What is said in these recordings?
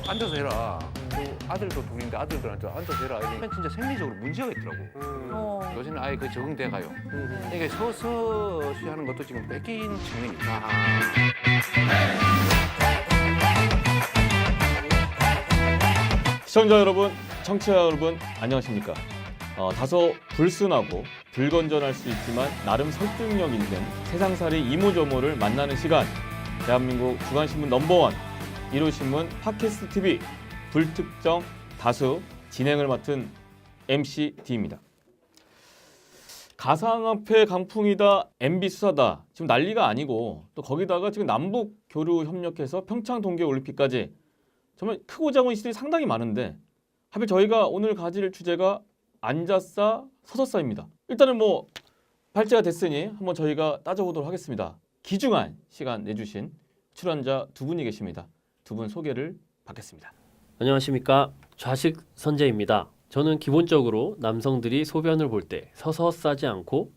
앉아서 해라. 또 아들도 둘인데 아들들한테 앉아서 해라. 이러면 진짜 생리적으로 문제가 있더라고. 요새는 아예 그 적응돼 가요. 이게 서서시 하는 것도 지금 뺏긴 측면이 있다. 시청자 여러분, 청취자 여러분, 안녕하십니까? 다소 불순하고 불건전할 수 있지만 나름 설득력 있는 세상살이 이모저모를 만나는 시간, 대한민국 주간신문 넘버원 1호신문 팟캐스트 TV 불특정 다수 진행을 맡은 MC D입니다. 가상화폐 강풍이다, MB 수사다, 지금 난리가 아니고 또 거기다가 지금 남북 교류 협력해서 평창 동계올림픽까지 정말 크고 작은 이슈들이 상당히 많은데 하필 저희가 오늘 가질 주제가 앉아싸 서서싸입니다. 일단은 뭐 발제가 됐으니 한번 저희가 따져보도록 하겠습니다. 귀중한 시간 내주신 출연자 두 분이 계십니다. 두 분 소개를 받겠습니다. 안녕하십니까, 좌식 선재입니다. 저는 기본적으로 남성들이 소변을 볼 때 서서 싸지 않고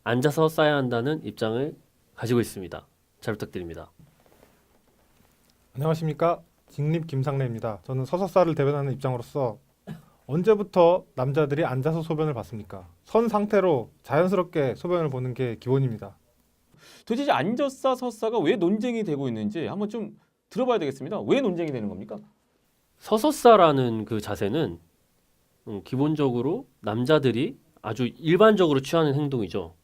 앉아서 싸야 한다는 입장을 가지고 있습니다. 잘 부탁드립니다. 안녕하십니까, 직립 김상래입니다. 저는 서서싸를 대변하는 입장으로서 언제부터 남자들이 앉아서 소변을 봤습니까? 선 상태로 자연스럽게 소변을 보는 게 기본입니다. 도대체 앉아싸 서싸가 왜 논쟁이 되고 있는지 한번 좀 들어봐야 되겠습니다. 왜 논쟁이 되는 겁니까? 서서 싸라는 그 자세는 기본적으로 남자들이 아주 일반적으로 취하는 행동이죠.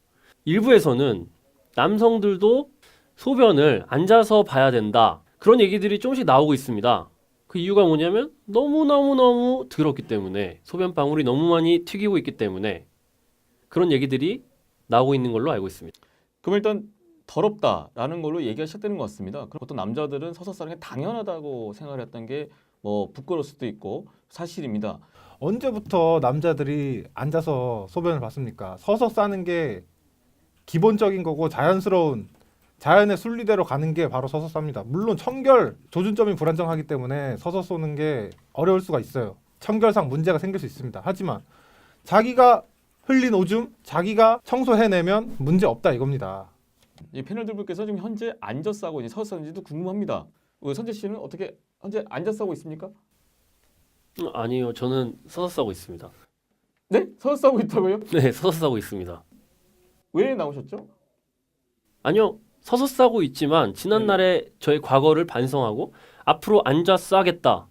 일부에서는 남성들도 소변을 앉아서 봐야 된다, 그런 얘기들이 조금씩 나오고 있습니다. 그 이유가 뭐냐면 너무너무너무 더럽기 때문에, 소변 방울이 너무 많이 튀기고 있기 때문에 그런 얘기들이 나오고 있는 걸로 알고 있습니다. 그럼 일단 더럽다라는 걸로 얘기가 시작되는 것 같습니다. 그럼 어떤 남자들은 서서 싸는 게 당연하다고 생각을 했던 게 뭐 부끄러울 수도 있고 사실입니다. 언제부터 남자들이 앉아서 소변을 봤습니까? 서서 싸는 게 기본적인 거고 자연스러운 자연의 순리대로 가는 게 바로 서서 쌉니다. 물론 청결 조준점이 불안정하기 때문에 서서 쏘는 게 어려울 수가 있어요. 청결상 문제가 생길 수 있습니다. 하지만 자기가 흘린 오줌 자기가 청소해내면 문제 없다 이겁니다. 이 패널 분께서 지금 현재 앉아 싸고 있는지 서서 싸는지도 궁금합니다. 선재 씨는 어떻게 현재 앉아 싸고 있습니까? 아니요, 저는 서서 싸고 있습니다. 네? 서서 싸고 있다고요? 네, 서서 싸고 있습니다. 왜 나오셨죠? 아니요, 서서 싸고 있지만 지난날에 저의 과거를 반성하고 앞으로 앉아 싸겠다,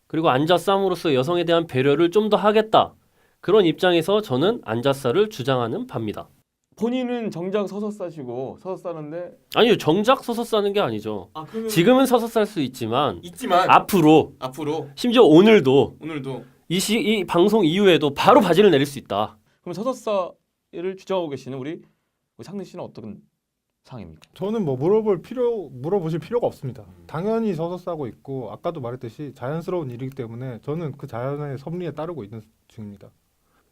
그리고 앉아 쌈으로써 여성에 대한 배려를 좀 더 하겠다, 그런 입장에서 저는 앉아 싸를 주장하는 바입니다. 본인은 정작 서서 싸시고 서서 싸는데 아니요, 정작 서서 싸는 게 아니죠. 그러면 지금은 서서 쌀 수 있지만 있지만 앞으로 심지어 오늘도 이 방송 이후에도 바로 바지를 내릴 수 있다. 그럼 서서 싸를 주장하고 계시는 우리 상래 씨는 어떤 상입니까? 저는 뭐 물어보실 필요가 없습니다. 당연히 서서 싸고 있고 아까도 말했듯이 자연스러운 일이기 때문에 저는 그 자연의 섭리에 따르고 있는 중입니다.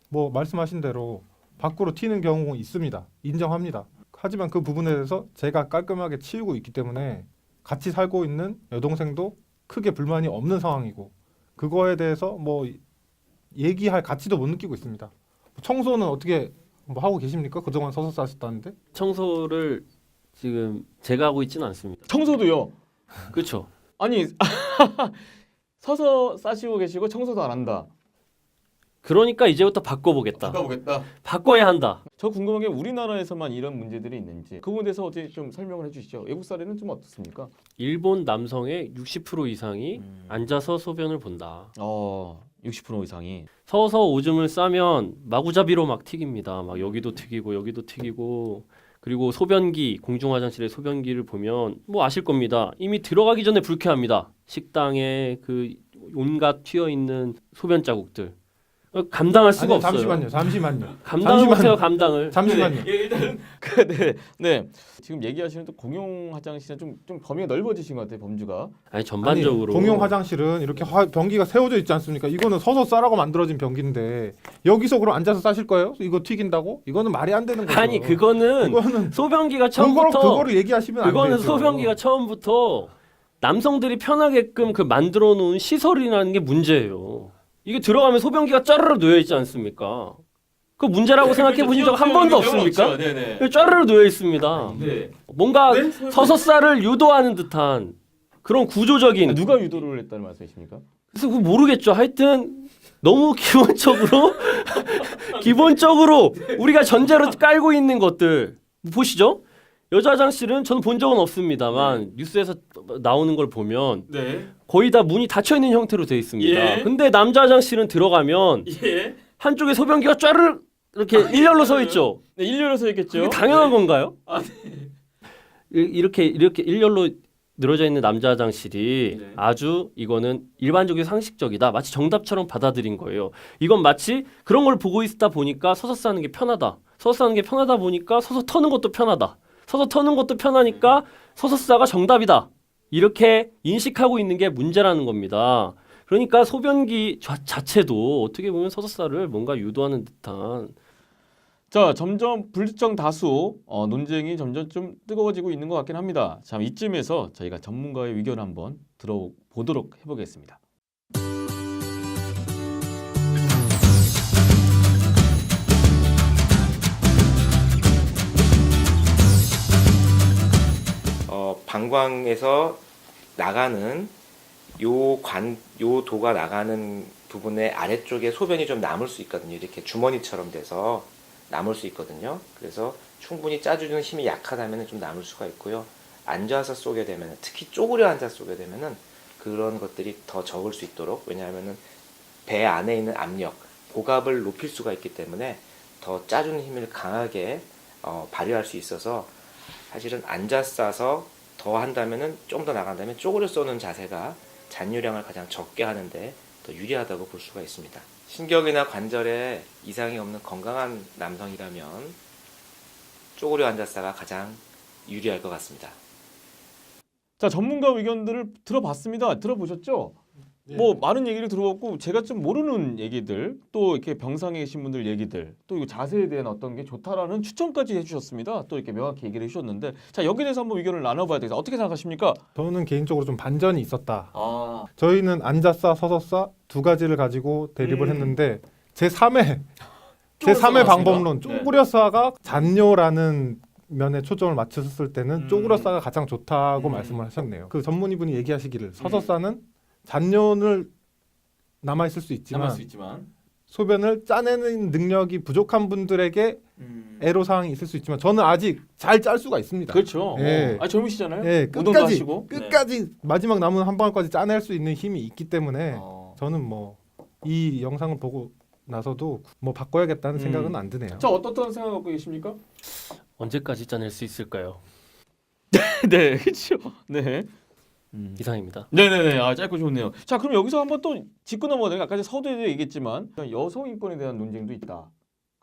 뭐 말씀하신 대로 밖으로 튀는 경우 있습니다. 인정합니다. 하지만 그 부분에 대해서 제가 깔끔하게 치우고 있기 때문에 같이 살고 있는 여동생도 크게 불만이 없는 상황이고 그거에 대해서 뭐 얘기할 가치도 못 느끼고 있습니다. 청소는 어떻게 뭐 하고 계십니까? 그동안 서서 싸셨다는데? 청소를 지금 제가 하고 있지는 않습니다. 청소도요? 그렇죠. 아니 서서 싸시고 계시고 청소도 안 한다. 그러니까 이제부터 바꿔보겠다. 바꿔야 한다. 저 궁금한 게 우리나라에서만 이런 문제들이 있는지 그 부분에 대해서 어떻게 좀 설명을 해주시죠. 외국 사례는 좀 어떻습니까? 일본 남성의 60% 이상이 앉아서 소변을 본다. 60% 이상이 서서 오줌을 싸면 마구잡이로 막 튀깁니다. 막 여기도 튀기고 여기도 튀기고, 그리고 소변기, 공중화장실의 소변기를 보면 뭐 아실 겁니다. 이미 들어가기 전에 불쾌합니다. 식당에 그 온갖 튀어 있는 소변 자국들. 감당할 수가 아니, 없어요. 잠시만요. 감당을 못해요, 감당을. 잠시만요. 일단 네. 지금 얘기하시는 또 공용 화장실은 좀 범위가 넓어지신 것 같아요, 범주가. 아니, 전반적으로 공용 화장실은 이렇게 변기가 세워져 있지 않습니까? 이거는 서서 싸라고 만들어진 변기인데 여기서 그럼 앉아서 싸실 거예요? 이거 튀긴다고? 이거는 말이 안 되는 거죠. 아니, 그거는 소변기가 처음부터 그거를 얘기하시면 안 되죠. 그거는 소변기가 처음부터 남성들이 편하게끔 그 만들어 놓은 시설이라는 게 문제예요. 이게 들어가면 소변기가 짜르르 놓여 있지 않습니까? 그 문제라고 생각해 보신 적 한 번도 없습니까? 짜르르 놓여 있습니다. 뭔가 서서싸를 유도하는 듯한 그런 구조적인 누가 유도를 했다는 말씀이십니까? 그래서 그거 모르겠죠. 하여튼 너무 기본적으로 우리가 전제로 깔고 있는 것들 보시죠. 여자 화장실은 저는 본 적은 없습니다만 뉴스에서 나오는 걸 보면 네. 거의 다 문이 닫혀 있는 형태로 되어 있습니다. 예. 근데 남자 화장실은 들어가면 예. 한쪽에 소변기가 쫘르르 이렇게 일렬로 서 있죠. 네, 일렬로 서 있겠죠. 그게 당연한 건가요? 아, 이렇게 일렬로 늘어져 있는 남자 화장실이 네. 아주 이거는 일반적이고 상식적이다. 마치 정답처럼 받아들인 거예요. 이건 마치 그런 걸 보고 있다 보니까 서서 싸는 게 편하다. 서서 싸는 게 편하다 보니까 서서 터는 것도 편하다. 서서 터는 것도 편하니까 서서 싸가 정답이다. 이렇게 인식하고 있는 게 문제라는 겁니다. 그러니까 소변기 자체도 어떻게 보면 서서 싸를 뭔가 유도하는 듯한 자, 점점 불특정 다수 논쟁이 점점 좀 뜨거워지고 있는 것 같긴 합니다. 자, 이쯤에서 저희가 전문가의 의견 한번 들어보도록 해보겠습니다. 방광에서 나가는 요 도가 나가는 부분의 아래쪽에 소변이 좀 남을 수 있거든요. 이렇게 주머니처럼 돼서 남을 수 있거든요. 그래서 충분히 짜주는 힘이 약하다면 좀 남을 수가 있고요. 앉아서 쏘게 되면, 특히 쪼그려 앉아 쏘게 되면은 그런 것들이 더 적을 수 있도록, 왜냐하면은 배 안에 있는 압력, 복압을 높일 수가 있기 때문에 더 짜주는 힘을 강하게 발휘할 수 있어서 사실은 앉아 싸서 더 한다면은 좀 더 나간다면 쪼그려 쏘는 자세가 잔유량을 가장 적게 하는데 더 유리하다고 볼 수가 있습니다. 신경이나 관절에 이상이 없는 건강한 남성이라면 쪼그려 앉았다가 가장 유리할 것 같습니다. 자, 전문가 의견들을 들어봤습니다. 들어보셨죠? 뭐 많은 얘기를 들어봤고 제가 좀 모르는 얘기들, 또 이렇게 병상에 계신 분들 얘기들, 또 이 자세에 대한 어떤 게 좋다라는 추천까지 해주셨습니다. 또 이렇게 명확히 얘기를 해주셨는데, 자, 여기에 대해서 한번 의견을 나눠봐야 되겠다. 어떻게 생각하십니까? 저는 개인적으로 좀 반전이 있었다. 아, 저희는 앉아싸 서서싸 두 가지를 가지고 대립을 했는데 제3의 방법론 쪼그려싸가 잔뇨라는 면에 초점을 맞췄을 때는 쪼그려싸가 가장 좋다고 말씀을 하셨네요. 그 전문의분이 얘기하시기를 서서싸는 잔뇨를 남아있을 수 있지만 소변을 짜내는 능력이 부족한 분들에게 애로사항이 있을 수 있지만 저는 아직 잘 짤 수가 있습니다. 그렇죠. 예. 젊으시잖아요. 예, 운동도 하시고. 끝까지 마지막 남은 한 방울까지 짜낼 수 있는 힘이 있기 때문에 저는 뭐 이 영상을 보고 나서도 뭐 바꿔야겠다는 생각은 안 드네요. 자, 어떤 생각 갖고 계십니까? 언제까지 짜낼 수 있을까요? 네, 그렇죠. 네. 이상입니다. 네네네. 아, 짧고 좋네요. 자, 그럼 여기서 한번 또 짚고 넘어가야 아까 서두에도 얘기했지만 여성 인권에 대한 논쟁도 있다.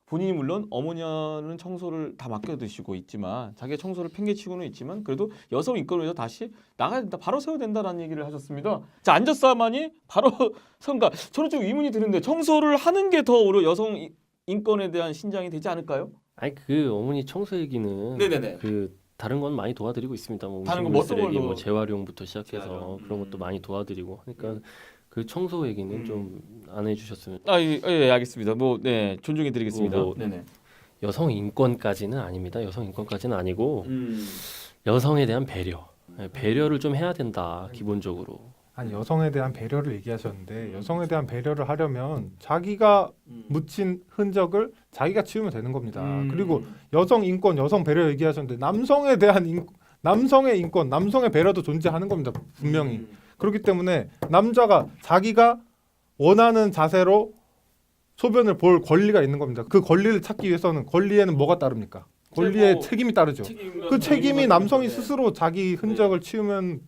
본인이 물론 어머니는 청소를 다 맡겨두시고 있지만 자기가 청소를 팽개치고는 있지만 그래도 여성 인권을 위해서 다시 나가야 된다. 바로 세워야 된다라는 얘기를 하셨습니다. 자, 앉았어야만이 바로 선가. 저는 좀 의문이 드는데 청소를 하는 게 더 오히려 여성 인권에 대한 신장이 되지 않을까요? 아니 그 어머니 청소 얘기는 네네네. 그 다른 건 많이 도와드리고 있습니다. 뭐 다른 거 음식물 어떤 쓰레기, 걸로? 뭐 재활용부터 시작해서 재활용. 그런 것도 많이 도와드리고 그러니까 그 청소 얘기는 좀 안 해주셨으면. 아, 예, 알겠습니다. 뭐, 네, 존중해드리겠습니다. 뭐, 네네. 여성 인권까지는 아닙니다. 여성 인권까지는 아니고 여성에 대한 배려, 배려를 좀 해야 된다 기본적으로. 아니 여성에 대한 배려를 얘기하셨는데 여성에 대한 배려를 하려면 자기가 묻힌 흔적을 자기가 치우면 되는 겁니다. 그리고 여성 인권, 여성 배려 얘기하셨는데 남성에 대한 남성의 인권, 남성의 배려도 존재하는 겁니다. 분명히. 그렇기 때문에 남자가 자기가 원하는 자세로 소변을 볼 권리가 있는 겁니다. 그 권리를 찾기 위해서는 권리에는 뭐가 따릅니까? 권리에 책임이 따르죠. 그 책임이 남성이 스스로 자기 흔적을 치우면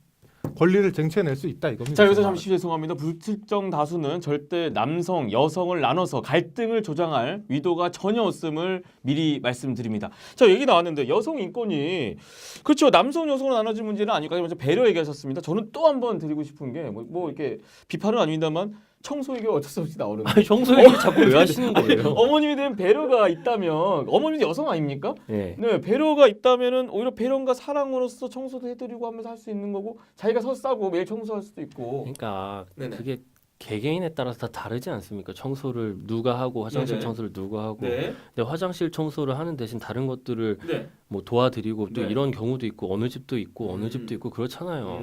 권리를 쟁취해낼 수 있다 이겁니다. 자, 여기서 잠시 죄송합니다. 불특정 다수는 절대 남성, 여성을 나눠서 갈등을 조장할 의도가 전혀 없음을 미리 말씀드립니다. 자, 얘기 나왔는데 여성 인권이 그렇죠. 남성, 여성으로 나눠진 문제는 아니고 먼저 배려 얘기하셨습니다. 저는 또 한 번 드리고 싶은 게 뭐 이렇게 비판은 아닙니다만 청소 얘기가 어쩔 수 없이 나오는데 아니 청소 얘기 자꾸 왜 하시는 거예요? 어머님에 대한 배려가 있다면 어머님도 여성 아닙니까? 네. 네, 배려가 있다면은 오히려 배려과 사랑으로서 청소도 해드리고 하면서 할 수 있는 거고 자기가 서서 싸고 매일 청소할 수도 있고. 그러니까 네네. 그게 개개인에 따라서 다 다르지 않습니까? 청소를 누가 하고 화장실 네네. 청소를 누가 하고. 네. 근데 화장실 청소를 하는 대신 다른 것들을 네. 뭐 도와드리고 또 네. 이런 경우도 있고 어느 집도 있고 어느 집도 있고 그렇잖아요.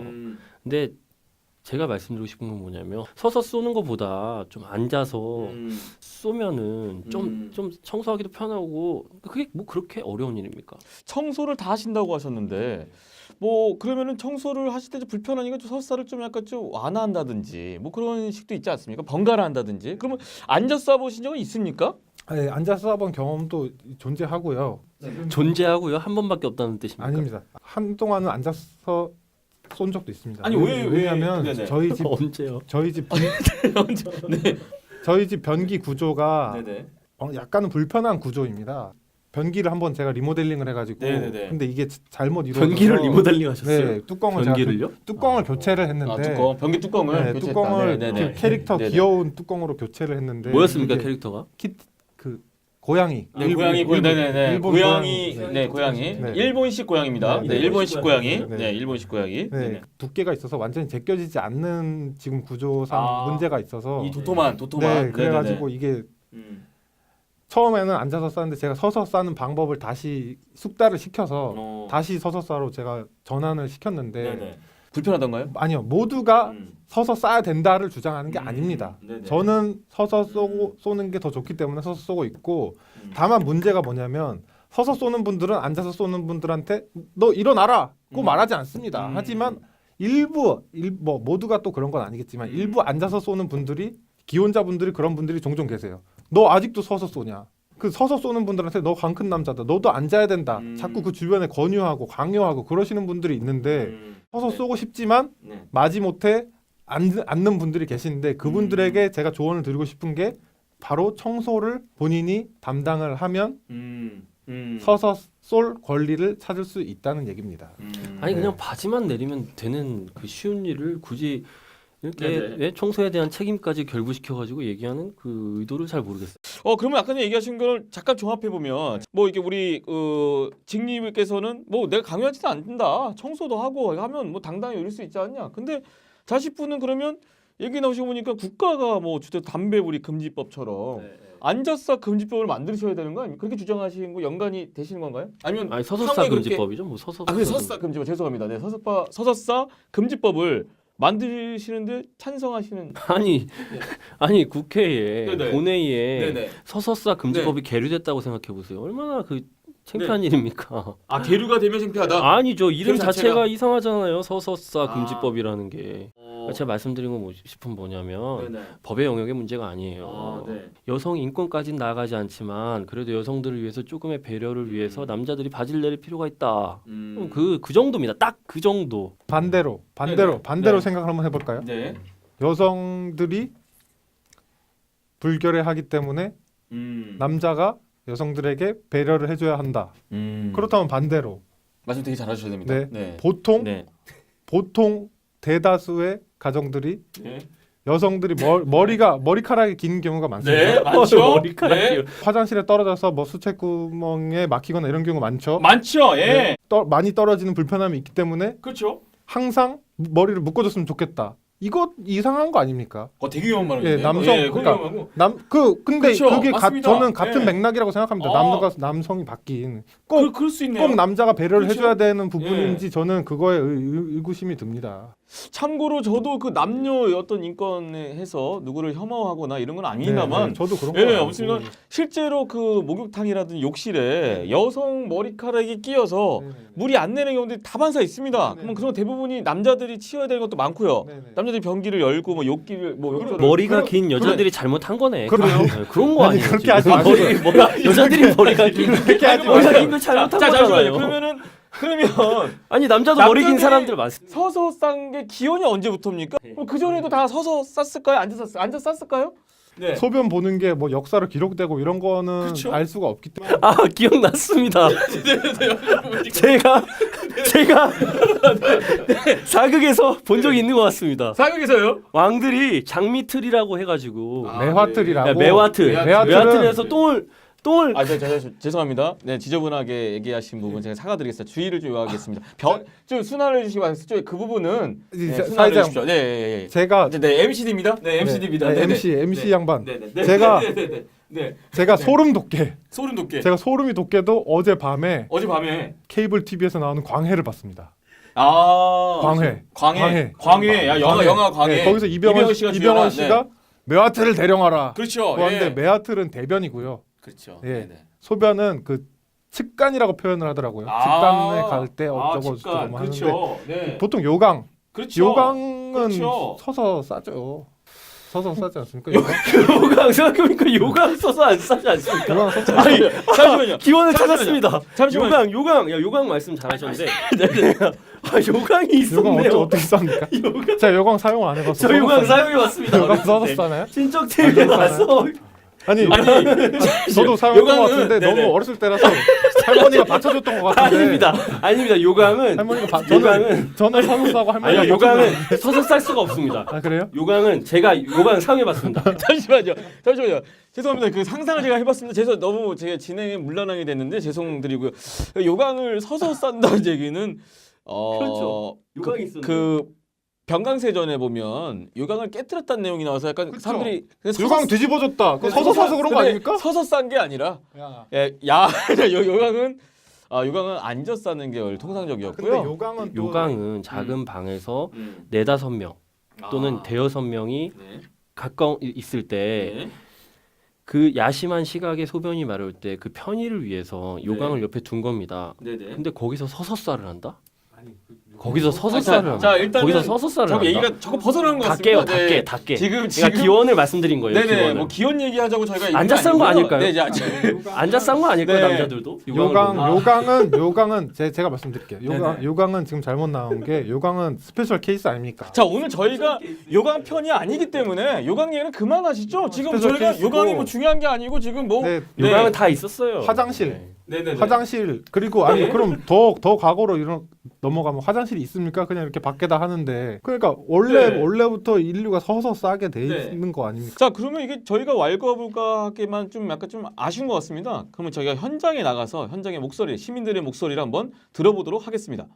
근데 제가 말씀드리고 싶은 건 뭐냐면 서서 쏘는 것보다 좀 앉아서 쏘면은 좀 청소하기도 편하고 그게 뭐 그렇게 어려운 일입니까? 청소를 다 하신다고 하셨는데 뭐 그러면은 청소를 하실 때 좀 불편하니까 좀 서사를 좀 약간 좀 완화한다든지 뭐 그런 식도 있지 않습니까? 번갈아 한다든지. 그러면 앉아서 써보신 적은 있습니까? 네, 앉아서 써본 경험도 존재하고요. 존재하고요 한 번밖에 없다는 뜻입니까? 아닙니다. 한동안은 앉아서 쏜 적도 있습니다. 아니, 왜냐하면 네네. 저희 집 언제요? 저희 집 변기 구조가 네네. 약간은 불편한 구조입니다. 변기를 한번 제가 리모델링을 해가지고 네네네. 근데 이게 잘못 이루어져서 변기를 리모델링 하셨어요? 네, 뚜껑을 변기를요? 뚜껑을 교체를 했는데 아 뚜껑 변기 뚜껑을 네, 교체했다. 뚜껑을 네네네. 그 캐릭터 네네. 귀여운 뚜껑으로 교체를 했는데 뭐였습니까 이게 캐릭터가? 그 고양이 네, 고양이 네네네. 일본 고양이 고양이. 네 고양이 네. 일본식 고양이입니다. 네, 네, 일본식 고양이. 네. 네, 일본식 고양이. 네, 네네. 두께가 있어서 완전히 제껴지지 않는 지금 구조상 아, 문제가 있어서 이 도톰한. 네, 그래가지고 네네네. 이게 음. 처음에는 앉아서 싸는데 제가 서서 싸는 방법을 다시 숙달을 시켜서 어. 다시 서서 싸로 제가 전환을 시켰는데 네네. 불편하던가요? 아니요, 모두가 음. 서서 싸야 된다를 주장하는 게 아닙니다. 네네. 저는 서서 쏘는 게 더 좋기 때문에 서서 쏘고 있고, 음. 다만 문제가 뭐냐면 서서 쏘는 분들은 앉아서 쏘는 분들한테 너 일어나라고 말하지 않습니다. 하지만 뭐 모두가 또 그런 건 아니겠지만 일부 앉아서 쏘는 분들이, 기혼자분들이, 그런 분들이 종종 계세요. 너 아직도 서서 쏘냐? 그 서서 쏘는 분들한테 너 강 큰 남자다, 너도 앉아야 된다, 자꾸 그 주변에 권유하고 강요하고 그러시는 분들이 있는데 서서 네. 쏘고 싶지만 네. 마지못해 앉는 분들이 계신데, 그분들에게 제가 조언을 드리고 싶은 게 바로 청소를 본인이 담당을 하면 서서 쏠 권리를 찾을 수 있다는 얘기입니다. 아니 네. 그냥 바지만 내리면 되는 그 쉬운 일을 굳이 이렇게 네네. 왜 청소에 대한 책임까지 결부시켜가지고 얘기하는 그 의도를 잘 모르겠어요. 그러면 아까 얘기하신 걸 잠깐 종합해 보면 뭐 이게 우리 직님께서는 뭐 내가 강요하지도 않는다, 청소도 하고 하면 뭐 당당히 이럴 수 있지 않냐. 근데 자식분은 그러면 얘기 나오시고 보니까 국가가 뭐 주택 담배불이 금지법처럼 앉아서 금지법을 만드셔야 되는 거 아닙니까? 그렇게 주장하시는 거 연관이 되시는 건가요? 아니면 아니 서서싸 상황이 그렇게- 금지법이죠. 뭐 서서. 그래 서서싸 금지법 죄송합니다. 네 서서싸 금지법을 만드시는데 찬성하시는 아니 국회에 네네. 본회의에 서서싸 금지법이 계류됐다고 생각해 보세요. 얼마나 그 창피한 일입니까? 아 계류가 되면 창피하다. 아니죠. 이름 그 자체가 자체가 이상하잖아요. 서서싸 아. 금지법이라는 게. 제가 말씀드린 건 싶은 뭐냐면 법의 영역의 문제가 아니에요. 여성 인권까지는 나아가지 않지만 그래도 여성들을 위해서 조금의 배려를 위해서 남자들이 바지를 내릴 필요가 있다. 그 정도입니다. 딱 그 정도. 반대로 네. 생각을 한번 해볼까요? 네. 여성들이 불결해하기 때문에 남자가 여성들에게 배려를 해줘야 한다. 그렇다면 반대로 말씀 되게 잘하셔야 됩니다. 네. 보통 대다수의 가정들이 네. 여성들이 머리카락이 긴 경우가 많습니다. 네, 많죠. 머리카락이. 네. 화장실에 떨어져서 뭐 수채구멍에 막히거나 이런 경우 많죠. 많죠. 예. 네. 많이 떨어지는 불편함이 있기 때문에 그렇죠. 항상 머리를 묶어줬으면 좋겠다. 이거 이상한 거 아닙니까? 되게 위험한 말인데. 예, 남성, 그러니까 근데 그렇죠. 그게 맞습니다. 저는 같은 예. 맥락이라고 생각합니다. 남성이 바뀐 그럴 수 있네요. 꼭 남자가 배려를 그렇죠. 해줘야 되는 부분인지 저는 그거에 의구심이 듭니다. 참고로 저도 그 남녀의 어떤 인권에 해서 누구를 혐오하거나 이런 건 아닙니다만 네, 저도 그런 거 예, 아니고. 아무튼 실제로 그 목욕탕이라든지 욕실에 여성 머리카락이 끼어서 네, 네, 물이 안 내는 경우들이 다반사 있습니다. 네, 그러면 그런 대부분이 남자들이 치워야 되는 것도 많고요. 네, 네. 남자들이 변기를 열고 뭐 욕기를 뭐 욕조를 머리가 긴 여자들이 잘못한 거네. 그래요? 네, 그런 거 아니, 아니에요. 그렇게 지금. 하지 마세요. 여자들이 머리가 긴 그렇게 하지 머리가 마세요. 긴 거 잘못한 자, 잠시만요. 거잖아요. 그러면 아니 남자도 머리 긴 남자들이- 사람들 많습니다. 서서 싼 게 기원이 언제부터입니까? 그 전에도 다 서서 쌌을까요? 앉아 쌌을까요? 네. 소변 보는 게 뭐 역사로 기록되고 이런 거는 그쵸? 알 수가 없기 때문에 아 기억났습니다. 제가 사극에서 본 적이 있는 것 같습니다. 사극에서요? 왕들이 장미틀이라고 해가지고 매화틀이라고 매화틀 매화틀은- 매화틀에서 똥을 똥을 죄송합니다. 네, 지저분하게 얘기하신 부분 제가 사과드리겠습니다. 주의를 좀 요하겠습니다. 좀 순화를 해주시기 바랍니다. 그 부분은 이제 순화를 사회자 해주십시오. 네, 예, 예. 제가 네, MCD입니다. 네, MCD입니다. 네, MC 양반. 제가 제가 소름 돋게 소름 돋게. 제가 소름이 돋게도 어젯밤에 케이블 TV에서 나오는 광해를 봤습니다. 광해. 야, 영화 광해. 네, 거기서 이병헌 씨가 메아트를 대령하라. 그렇죠. 그런데 예. 메아트는 대변이고요. 그렇죠. 예. 네네. 소변은 그 측간이라고 표현을 하더라고요. 측간에 갈 때 어쩌고 저쩌고 하는데 그렇죠. 네. 보통 요강은 그렇죠. 서서 싸죠. 서서 싸지 않습니까? 요강 생각해보니까 요강 써서 안 싸지 않습니까? 요강 서서 아니 잠시만요. 기원을 찾았습니다. 잠시만요. 요강 말씀 잘하셨는데 네네. 요강이 요강 있었네요. 어떻게 쌉니까? 제가 요강 사용 안 해봤어요. 저 요강 사용해봤습니다. 요강 서서 싸나요? 친척 TV에 나서 아니 저도 사용했던 것 같은데 네네. 너무 어렸을 때라서 할머니가 받쳐줬던 것 같은데 아닙니다. 요강은 저는 서서 싸고 할머니가 아니요 요강은 서서 쌀 수가 없습니다. 아 그래요? 요강은 제가 요강 사용해봤습니다. 잠시만요. 죄송합니다. 그 상상을 제가 해봤습니다. 너무 제가 진행에 문란하게 됐는데 죄송드리고요. 요강을 서서 싼다는 얘기는 그렇죠. 요강이 있었는데. 그 병강세전에 보면 요강을 깨뜨렸다는 내용이 나와서 약간 그쵸. 사람들이 요강 뒤집어졌다. 그거 서서 싸서 그런 거 아닙니까? 서서 싼 게 아니라 요강은 앉아 싸는 게 원래 통상적이었고요. 근데 요강은 또 요강은 작은 방에서 4-5명 또는 대여섯 명이 가까운 있을 때 그 야심한 시각에 소변이 마려울 때 그 편의를 위해서 요강을 옆에 둔 겁니다. 근데 거기서 서서 쌀을 한다? 거기서 서서 쌀을 한다. 자, 일단은 거기서 서서 쌀을 한다. 얘기가 자꾸 벗어나는 것 다 같습니다. 깨요, 다 깨. 지금 제가 기원을 말씀드린 거예요. 네네. 기원을. 뭐 기원 얘기하자고 저희가 앉아 싼 거 아닐까요? 네, 앉아 싼 거 아닐까요, 네. 남자들도? 요강은 제가 말씀드릴게요. 요강은 지금 잘못 나온 게 요강은 스페셜 케이스 아닙니까? 자, 오늘 저희가 요강 편이 아니기 때문에 요강 얘기는 그만하시죠. 지금 스페셜 저희가 케이스고. 요강이 뭐 중요한 게 아니고 지금 뭐 네, 요강은 다 있었어요. 화장실. 네네네. 화장실 그리고 아니 그럼 더 과거로 넘어가면 화장실이 있습니까? 그냥 이렇게 밖에다 하는데 그러니까 원래부터 인류가 서서 싸게 돼 있는 거 아닙니까? 자, 그러면 이게 저희가 왈가불가하게만 좀 약간 좀 아쉬운 것 같습니다. 그러면 저희가 현장에 나가서 현장의 목소리, 시민들의 목소리를 한번 들어보도록 하겠습니다.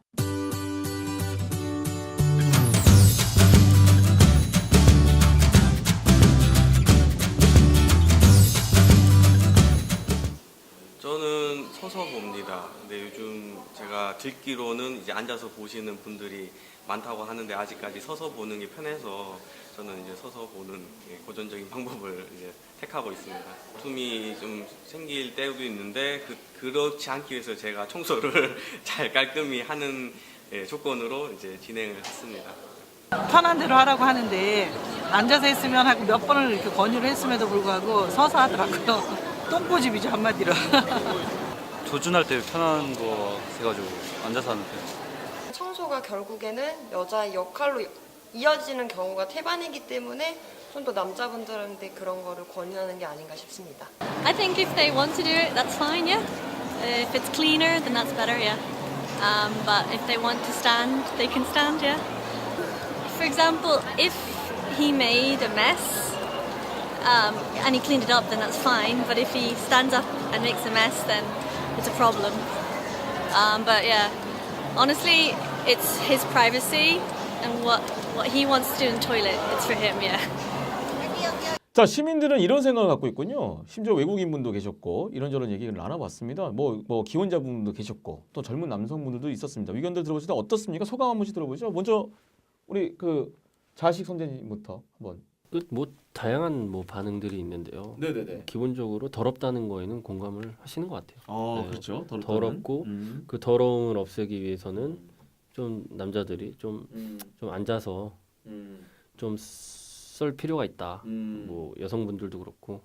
저는 서서 봅니다. 근데 요즘 제가 듣기로는 이제 앉아서 보시는 분들이 많다고 하는데 아직까지 서서 보는 게 편해서 저는 이제 서서 보는 고전적인 방법을 이제 택하고 있습니다. 숨이 좀 생길 때도 있는데 그렇지 않기 위해서 제가 청소를 잘 깔끔히 하는 조건으로 이제 진행을 했습니다. 편한 대로 하라고 하는데 앉아서 했으면 하고 몇 번을 이렇게 권유를 했음에도 불구하고 서서 하더라고요. 똥꼬집이죠 한마디로. 조준할 때 편한 거 해가지고 앉아서 하는 편. 청소가 결국에는 여자의 역할로 이어지는 경우가 태반이기 때문에 좀 더 남자분들한테 그런 거를 권유하는 게 아닌가 싶습니다. I think if they want to do it, that's fine, yeah. If it's cleaner, then that's better, yeah. But if they want to stand, they can stand, yeah. For example, if he made a mess and he cleaned it up, then that's fine. But if he stands up and makes a mess, then it's a problem. But yeah, honestly, it's his privacy and what he wants to do in the toilet. It's for him, yeah. 자, 시민들은 이런 생각을 갖고 있군요. 심지어 외국인분도 계셨고 이런저런 얘기를 나눠봤습니다. 뭐 기혼자분도 계셨고 또 젊은 남성분들도 있었습니다. 의견들 들어보실 때 어떻습니까? 소감 한 번씩 들어보죠. 먼저 우리 그 자식 선생님부터 한번. 뭐 다양한 뭐 반응들이 있는데요. 네네네. 기본적으로 더럽다는 거에는 공감을 하시는 것 같아요. 네. 그렇죠. 더럽고 그 더러움을 없애기 위해서는 좀 남자들이 좀 앉아서 좀 썰 필요가 있다. 뭐 여성분들도 그렇고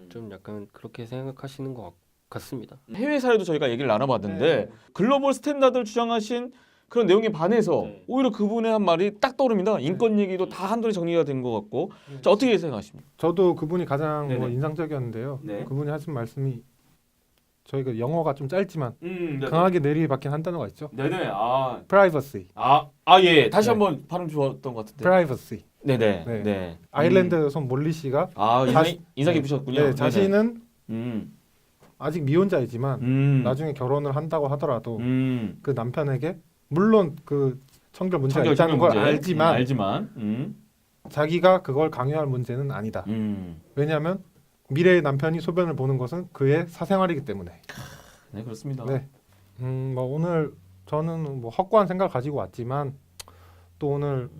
좀 약간 그렇게 생각하시는 것 같습니다. 해외 사례도 저희가 얘기를 나눠봤는데 글로벌 스탠다드를 주장하신 그런 내용에 반해서 오히려 그분의 한 말이 딱 떠오릅니다. 인권 얘기도 다 한돈에 정리가 된 것 같고. 자, 어떻게 생각하십니까? 저도 그분이 가장 네네. 인상적이었는데요. 네. 그분이 하신 말씀이 저희가 영어가 좀 짧지만 네네. 강하게 내리박힌 한 단어가 있죠. 네네. privacy. 예. 다시 네. 한번 발음 좋았던 것 같은데. privacy. 네네. 네. 네. 아일랜드 손 몰리 씨가 인상 깊으셨군요. 네, 자신은 아직 미혼자이지만 나중에 결혼을 한다고 하더라도 그 남편에게 물론 그 청결 문제가 청결 있다는 걸 문제. 알지만 자기가 그걸 강요할 문제는 아니다. 왜냐하면 미래의 남편이 소변을 보는 것은 그의 사생활이기 때문에. 네, 그렇습니다. 네. 뭐 오늘 저는 뭐 확고한 생각을 가지고 왔지만 또 오늘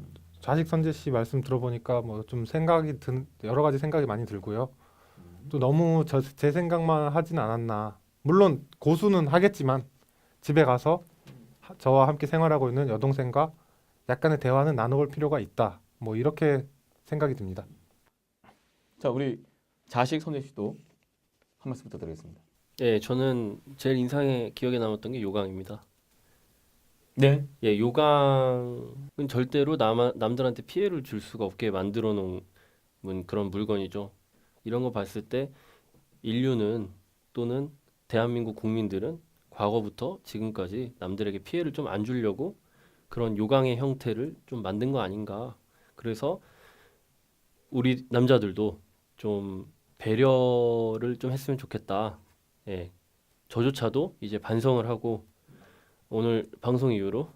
자식 선재 씨 말씀 들어보니까 뭐 좀 여러 가지 생각이 많이 들고요. 또 너무 제 생각만 하진 않았나. 물론 고수는 하겠지만 집에 가서 저와 함께 생활하고 있는 여동생과 약간의 대화는 나눠볼 필요가 있다. 뭐 이렇게 생각이 듭니다. 자, 우리 자식 선재 씨도 한 말씀 부탁드리겠습니다. 예, 저는 제일 기억에 남았던 게 요강입니다. 네. 예, 요강은 절대로 남들한테 피해를 줄 수가 없게 만들어 놓은 그런 물건이죠. 이런 거 봤을 때 인류는 또는 대한민국 국민들은 과거부터 지금까지 남들에게 피해를 좀 안 주려고 그런 요강의 형태를 좀 만든 거 아닌가. 그래서 우리 남자들도 좀 배려를 좀 했으면 좋겠다. 예, 저조차도 이제 반성을 하고 오늘 방송 이후로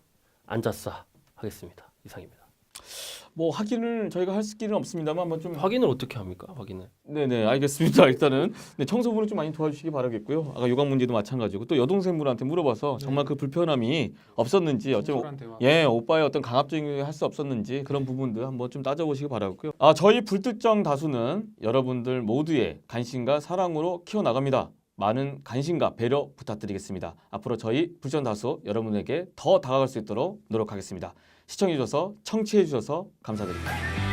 앉았사 하겠습니다. 이상입니다. 뭐 확인을 저희가 할 길은 없습니다만 한번 좀 확인을 어떻게 합니까? 확인을. 네네 알겠습니다. 일단은 네, 청소부는 좀 많이 도와주시기 바라겠고요. 아까 요강 문제도 마찬가지고 또 여동생분한테 물어봐서 정말 그 불편함이 없었는지 어쩌면 오빠의 어떤 강압적인 할 수 없었는지 그런 부분들 한번 좀 따져보시기 바라고요. 저희 불특정 다수는 여러분들 모두의 관심과 사랑으로 키워나갑니다. 많은 관심과 배려 부탁드리겠습니다. 앞으로 저희 불특정 다수 여러분에게 더 다가갈 수 있도록 노력하겠습니다. 시청해주셔서 청취해주셔서 감사드립니다.